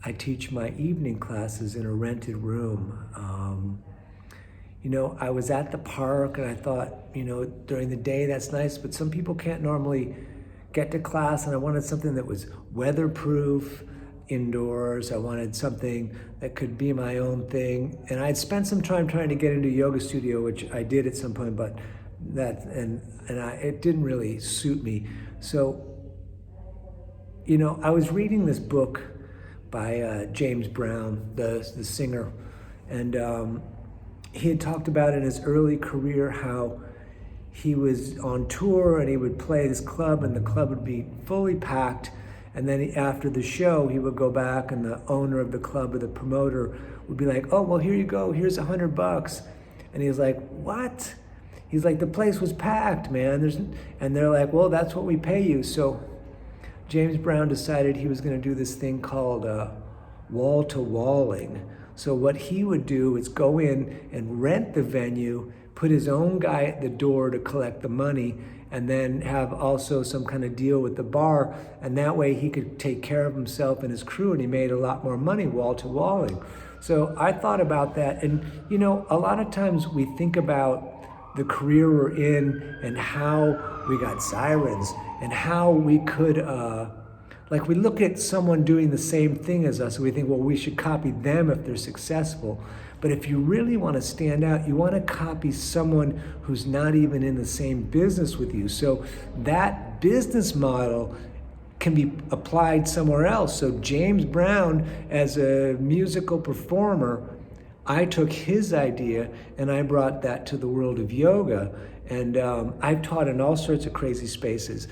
I teach my evening classes in a rented room. I was at the park and I thought, during the day that's nice, but some people can't normally get to class, and I wanted something that was weatherproof indoors. I wanted something that could be my own thing. And I'd spent some time trying to get into a yoga studio, which I did at some point, but it didn't really suit me. So, I was reading this book by James Brown, the singer, and he had talked about in his early career how he was on tour and he would play this club and the club would be fully packed, and then after the show he would go back and the owner of the club or the promoter would be like, "Oh, well, here you go, here's $100. And he was like, "What?" He's like, "The place was packed, man." And they're like, "Well, that's what we pay you." So James Brown decided he was going to do this thing called wall-to-walling. So what he would do is go in and rent the venue, put his own guy at the door to collect the money, and then have also some kind of deal with the bar. And that way he could take care of himself and his crew, and he made a lot more money wall-to-walling. So I thought about that. And, a lot of times we think about the career we're in and how we got sirens and how we could, we look at someone doing the same thing as us and we think, well, we should copy them if they're successful. But if you really want to stand out, you want to copy someone who's not even in the same business with you. So that business model can be applied somewhere else. So James Brown, as a musical performer, I took his idea and I brought that to the world of yoga. And I've taught in all sorts of crazy spaces.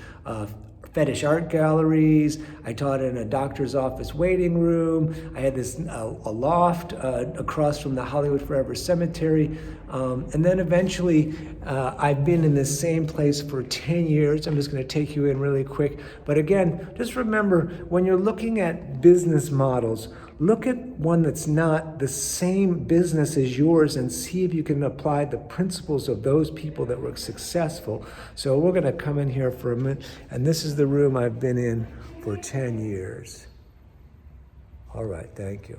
Fetish art galleries. I taught in a doctor's office waiting room. I had this a loft across from the Hollywood Forever Cemetery. And then eventually, I've been in this same place for 10 years. I'm just going to take you in really quick. But again, just remember, when you're looking at business models, look at one that's not the same business as yours and see if you can apply the principles of those people that were successful. So we're going to come in here for a minute, and this is the room I've been in for 10 years. All right, thank you.